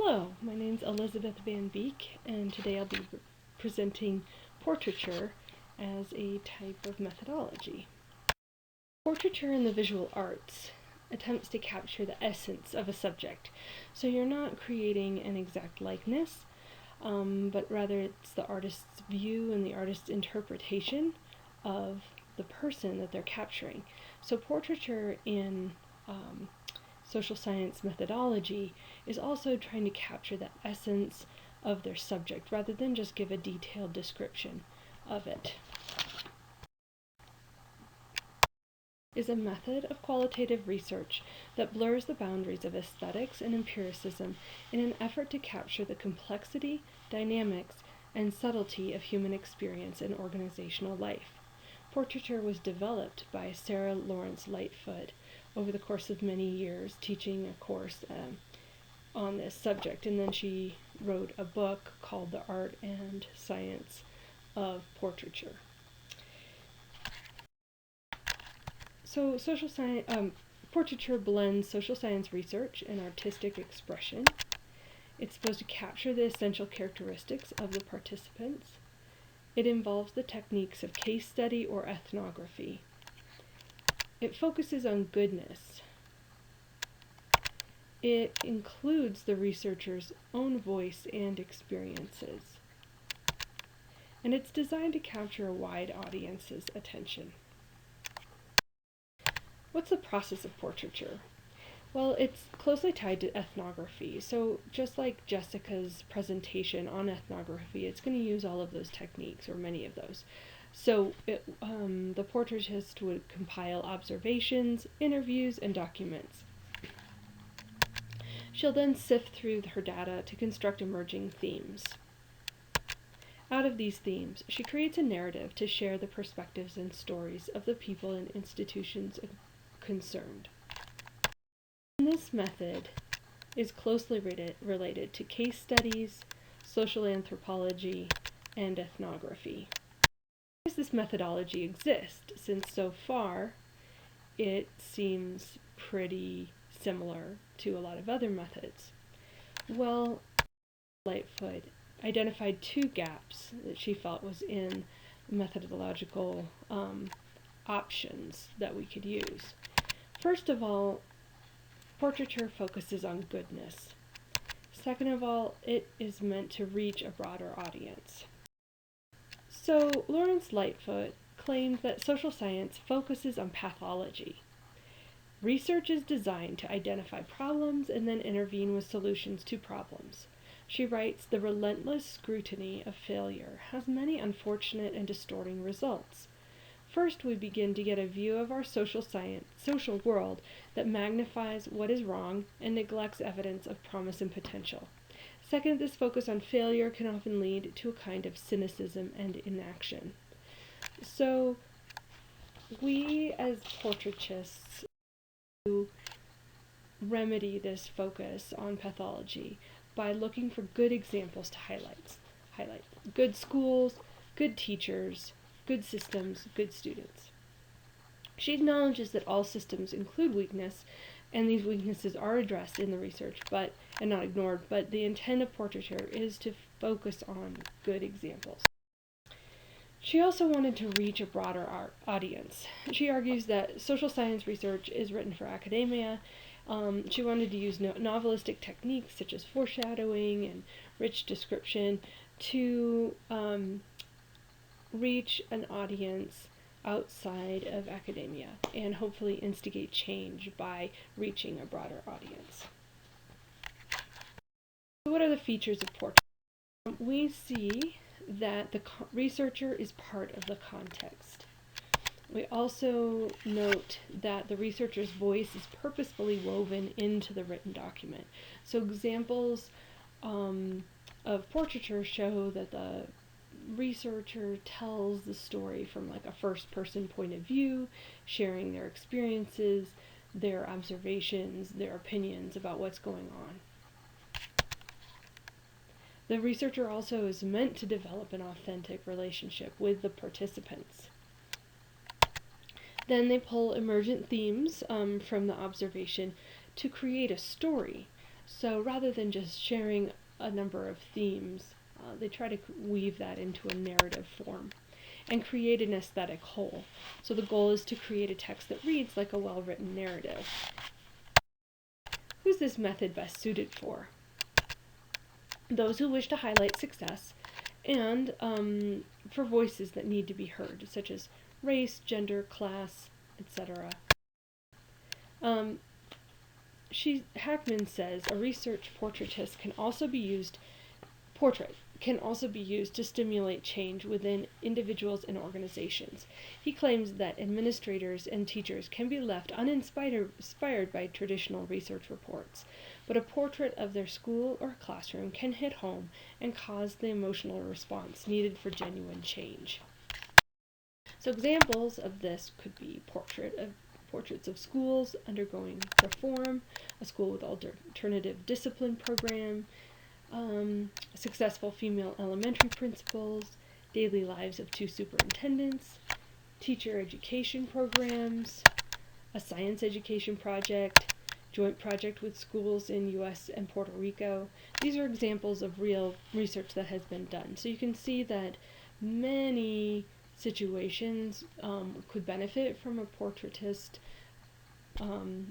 Hello, my name's Elizabeth VanBeek, and today I'll be presenting portraiture as a type of methodology. Portraiture in the visual arts attempts to capture the essence of a subject, so you're not creating an exact likeness, but rather it's the artist's view and the artist's interpretation of the person that they're capturing. So portraiture in social science methodology is also trying to capture the essence of their subject rather than just give a detailed description of it. Is a method of qualitative research that blurs the boundaries of aesthetics and empiricism in an effort to capture the complexity, dynamics, and subtlety of human experience and organizational life. Portraiture was developed by Sarah Lawrence Lightfoot over the course of many years, teaching a course on this subject, and then she wrote a book called The Art and Science of Portraiture. So portraiture blends social science research and artistic expression. It's supposed to capture the essential characteristics of the participants. It involves the techniques of case study or ethnography. It focuses on goodness. It includes the researcher's own voice and experiences. And it's designed to capture a wide audience's attention. What's the process of portraiture? Well, it's closely tied to ethnography. So just like Jessica's presentation on ethnography, it's going to use all of those techniques, or many of those. So the portraitist would compile observations, interviews, and documents. She'll then sift through her data to construct emerging themes. Out of these themes, she creates a narrative to share the perspectives and stories of the people and institutions concerned. This method is closely related to case studies, social anthropology, and ethnography. Why does this methodology exist, since so far it seems pretty similar to a lot of other methods? Well, Lightfoot identified two gaps that she felt was in methodological options that we could use. First of all, portraiture focuses on goodness. Second of all, it is meant to reach a broader audience. So, Lawrence Lightfoot claimed that social science focuses on pathology. Research is designed to identify problems and then intervene with solutions to problems. She writes, "The relentless scrutiny of failure has many unfortunate and distorting results. First, we begin to get a view of our social world that magnifies what is wrong and neglects evidence of promise and potential. Second, this focus on failure can often lead to a kind of cynicism and inaction." So, we as portraitists remedy this focus on pathology by looking for good examples to highlight good schools, good teachers, good systems, good students. She acknowledges that all systems include weakness, and these weaknesses are addressed in the research, and not ignored, but the intent of portraiture is to focus on good examples. She also wanted to reach a broader audience. She argues that social science research is written for academia. She wanted to use novelistic techniques such as foreshadowing and rich description to reach an audience outside of academia and hopefully instigate change by reaching a broader audience. So what are the features of portraiture? We see that the researcher is part of the context. We also note that the researcher's voice is purposefully woven into the written document. So examples of portraiture show that the researcher tells the story from like a first-person point of view, sharing their experiences, their observations, their opinions about what's going on. The researcher also is meant to develop an authentic relationship with the participants. Then they pull emergent themes from the observation to create a story. So rather than just sharing a number of themes, they try to weave that into a narrative form and create an aesthetic whole. So the goal is to create a text that reads like a well-written narrative. Who's this method best suited for? Those who wish to highlight success and for voices that need to be heard, such as race, gender, class, etc. Hackman says a research portraitist can also be used to stimulate change within individuals and organizations. He claims that administrators and teachers can be left uninspired by traditional research reports, but a portrait of their school or classroom can hit home and cause the emotional response needed for genuine change. So examples of this could be portraits of schools undergoing reform, a school with alternative discipline program, successful female elementary principals, daily lives of 2 superintendents, teacher education programs, a science education project, joint project with schools in US and Puerto Rico. These are examples of real research that has been done. So you can see that many situations could benefit from a portraitist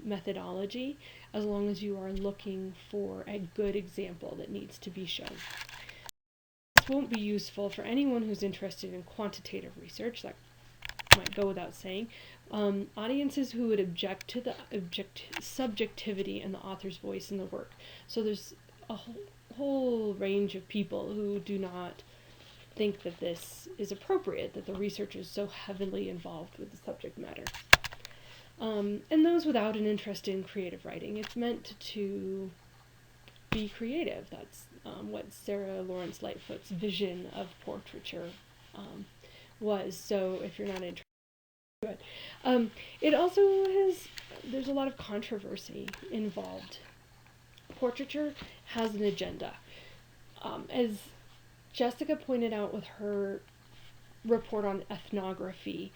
methodology, as long as you are looking for a good example that needs to be shown. This won't be useful for anyone who's interested in quantitative research, that might go without saying. Audiences who would object to the subjectivity and the author's voice in the work. So there's a whole range of people who do not think that this is appropriate, that the research is so heavily involved with the subject matter. And those without an interest in creative writing. It's meant to be creative. That's what Sarah Lawrence Lightfoot's vision of portraiture was. So if you're not interested, it also there's a lot of controversy involved. Portraiture has an agenda. As Jessica pointed out with her report on ethnography,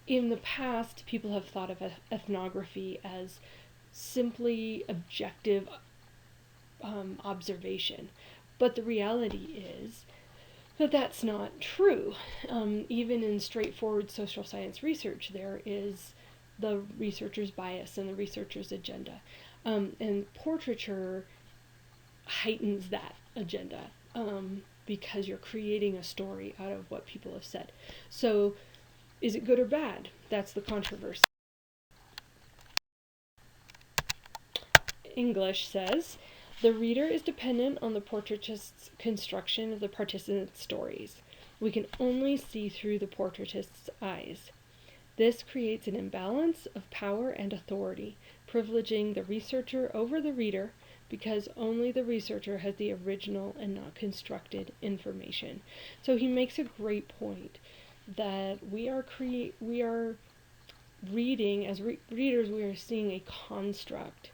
in the past, people have thought of ethnography as simply objective observation. But the reality is that that's not true. Even in straightforward social science research, there is the researcher's bias and the researcher's agenda. And portraiture heightens that agenda because you're creating a story out of what people have said. So, is it good or bad? That's the controversy. English says, the reader is dependent on the portraitist's construction of the participant's stories. We can only see through the portraitist's eyes. This creates an imbalance of power and authority, privileging the researcher over the reader because only the researcher has the original and not constructed information. So he makes a great point that we are reading, as readers, we are seeing a construct.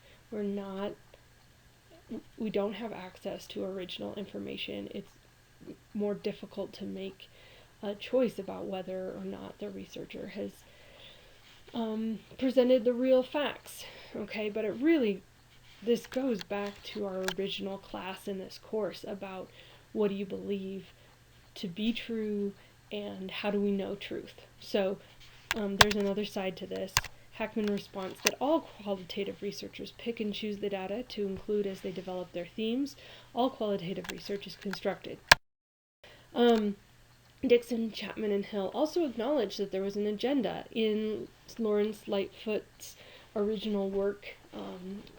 We don't have access to original information. It's more difficult to make a choice about whether or not the researcher has presented the real facts. Okay, but this goes back to our original class in this course about what do you believe to be true and how do we know truth. So there's another side to this. Hackman responds that all qualitative researchers pick and choose the data to include as they develop their themes. All qualitative research is constructed. Dixon, Chapman, and Hill also acknowledged that there was an agenda in Lawrence Lightfoot's original work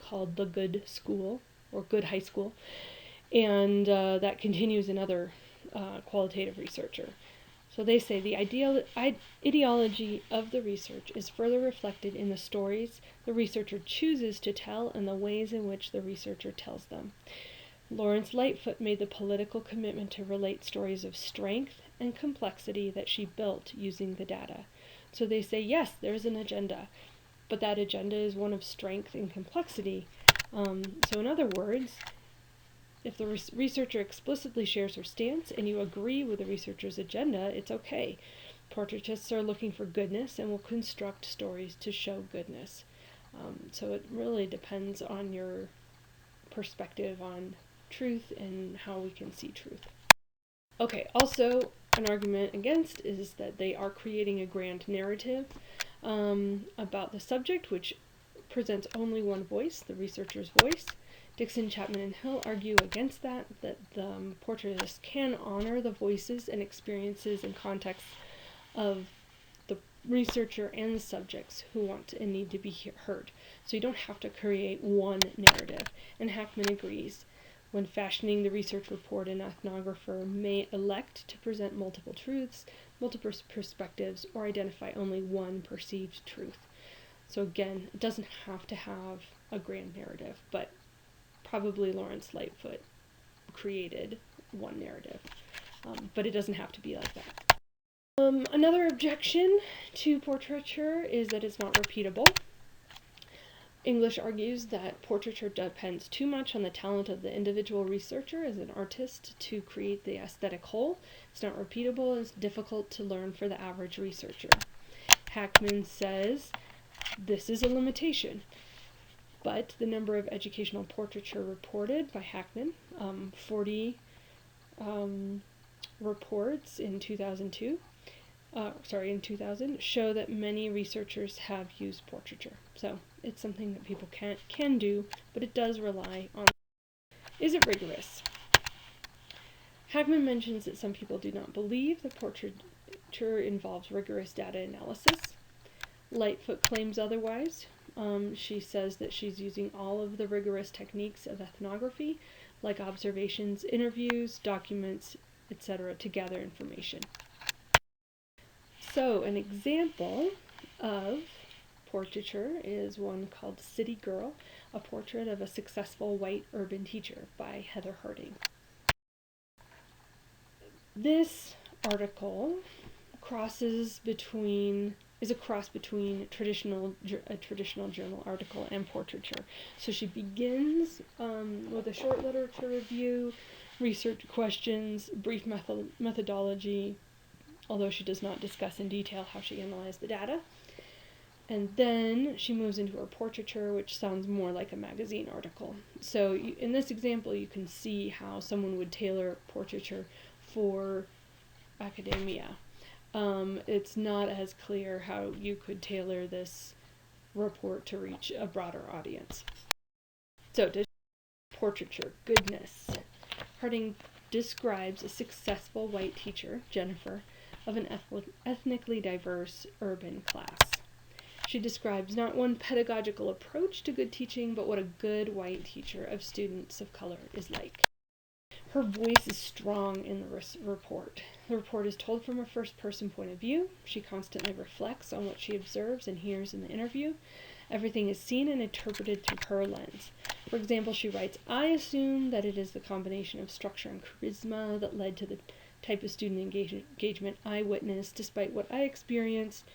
called The Good School, or Good High School, and that continues in other qualitative researcher. So they say the ideology of the research is further reflected in the stories the researcher chooses to tell and the ways in which the researcher tells them. Lawrence Lightfoot made the political commitment to relate stories of strength and complexity that she built using the data. So they say, yes, there's an agenda, but that agenda is one of strength and complexity. So in other words, if the researcher explicitly shares her stance and you agree with the researcher's agenda, it's okay. Portraitists are looking for goodness and will construct stories to show goodness. So it really depends on your perspective on truth and how we can see truth. Okay, also an argument against is that they are creating a grand narrative about the subject, which presents only one voice, the researcher's voice. Dixon, Chapman, and Hill argue against that the portraitist can honor the voices and experiences and contexts of the researcher and the subjects who want and need to be heard. So you don't have to create one narrative. And Hackman agrees. When fashioning the research report, an ethnographer may elect to present multiple truths, multiple perspectives, or identify only one perceived truth. So again, it doesn't have to have a grand narrative, but probably Lawrence Lightfoot created one narrative, but it doesn't have to be like that. Another objection to portraiture is that it's not repeatable. English argues that portraiture depends too much on the talent of the individual researcher as an artist to create the aesthetic whole. It's not repeatable and it's difficult to learn for the average researcher. Hackman says this is a limitation, but the number of educational portraiture reported by Hackman, 40 reports in 2000, show that many researchers have used portraiture. So it's something that people can do, but it does rely on. Is it rigorous? Hackman mentions that some people do not believe that portraiture involves rigorous data analysis. Lightfoot claims otherwise. She says that she's using all of the rigorous techniques of ethnography, like observations, interviews, documents, etc., to gather information. So an example of portraiture is one called City Girl, a portrait of a successful white urban teacher by Heather Harding. This article is a cross between a traditional journal article and portraiture. So she begins with a short literature review, research questions, brief methodology, although she does not discuss in detail how she analyzed the data. And then she moves into her portraiture, which sounds more like a magazine article. So in this example, you can see how someone would tailor portraiture for academia. It's not as clear how you could tailor this report to reach a broader audience. So, portraiture, goodness. Harding describes a successful white teacher, Jennifer, of an ethnically diverse urban class. She describes not one pedagogical approach to good teaching, but what a good white teacher of students of color is like. Her voice is strong in the report. The report is told from a first-person point of view. She constantly reflects on what she observes and hears in the interview. Everything is seen and interpreted through her lens. For example, she writes, "I assume that it is the combination of structure and charisma that led to the type of student engagement I witnessed, despite what I experienced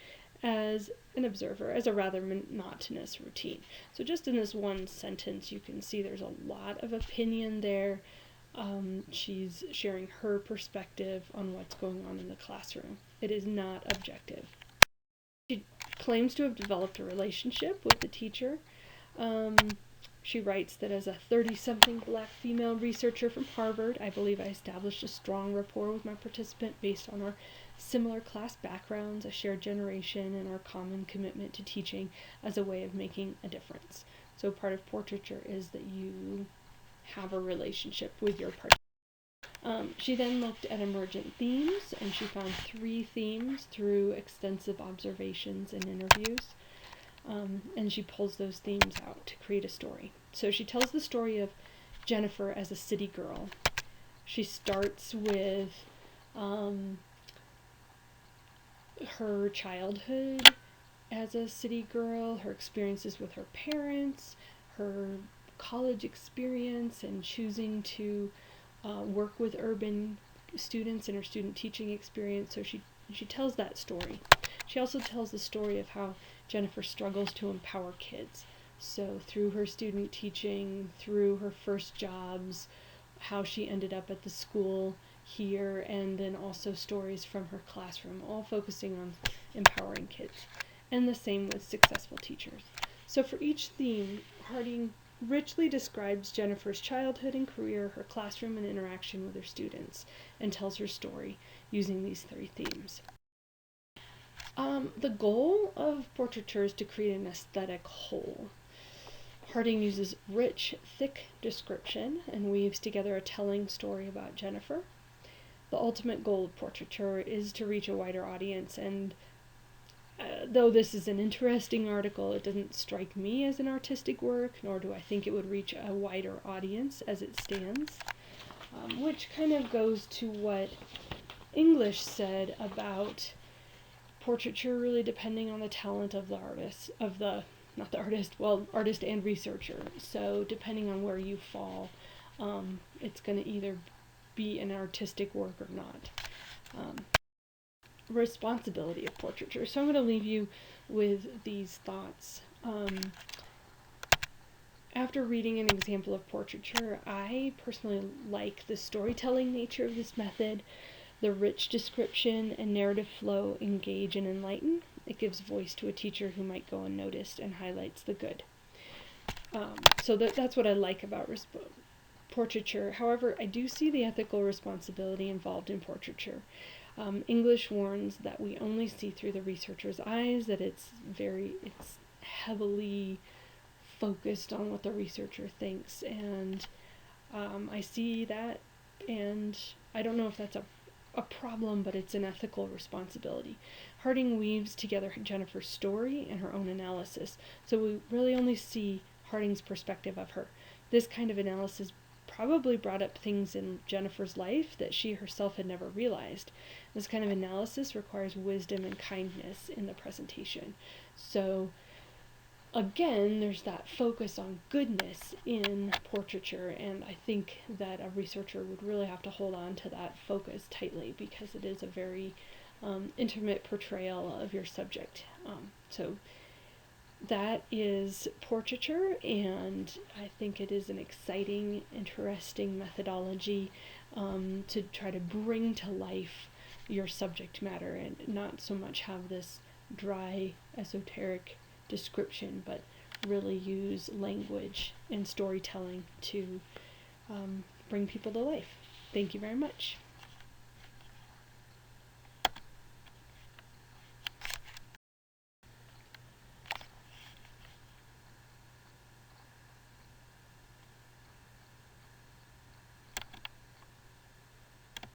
as an observer, as a rather monotonous routine." So just in this one sentence, you can see there's a lot of opinion there. She's sharing her perspective on what's going on in the classroom. It is not objective. She claims to have developed a relationship with the teacher. She writes that as a 30-something black female researcher from Harvard, I believe I established a strong rapport with my participant based on our similar class backgrounds, a shared generation, and our common commitment to teaching as a way of making a difference. So part of portraiture is that you have a relationship with your participant. She then looked at emergent themes, and she found 3 themes through extensive observations and interviews. And she pulls those themes out to create a story. So she tells the story of Jennifer as a city girl. She starts with her childhood as a city girl, her experiences with her parents, her college experience, and choosing to work with urban students in her student teaching experience. So she tells that story. She also tells the story of how Jennifer struggles to empower kids. So through her student teaching, through her first jobs, how she ended up at the school here, and then also stories from her classroom, all focusing on empowering kids. And the same with successful teachers. So for each theme, Harding richly describes Jennifer's childhood and career, her classroom and interaction with her students, and tells her story using these 3 themes. The goal of portraiture is to create an aesthetic whole. Harding uses rich, thick description and weaves together a telling story about Jennifer. The ultimate goal of portraiture is to reach a wider audience, and though this is an interesting article, it doesn't strike me as an artistic work, nor do I think it would reach a wider audience as it stands, which kind of goes to what English said about portraiture really depending on the talent of the artist, artist and researcher. So depending on where you fall, it's going to either be an artistic work or not. Responsibility of portraiture. So I'm going to leave you with these thoughts. After reading an example of portraiture, I personally like the storytelling nature of this method. The rich description and narrative flow engage and enlighten. It gives voice to a teacher who might go unnoticed and highlights the good. So that's what I like about portraiture. However, I do see the ethical responsibility involved in portraiture. English warns that we only see through the researcher's eyes, that it's heavily focused on what the researcher thinks, and I see that, and I don't know if that's a problem, but it's an ethical responsibility. Harding weaves together Jennifer's story and her own analysis, so we really only see Harding's perspective of her. This kind of analysis probably brought up things in Jennifer's life that she herself had never realized. This kind of analysis requires wisdom and kindness in the presentation. So again, there's that focus on goodness in portraiture, and I think that a researcher would really have to hold on to that focus tightly, because it is a very intimate portrayal of your subject. So that is portraiture, and I think it is an exciting, interesting methodology to try to bring to life your subject matter and not so much have this dry, esoteric description, but really use language and storytelling to bring people to life. Thank you very much.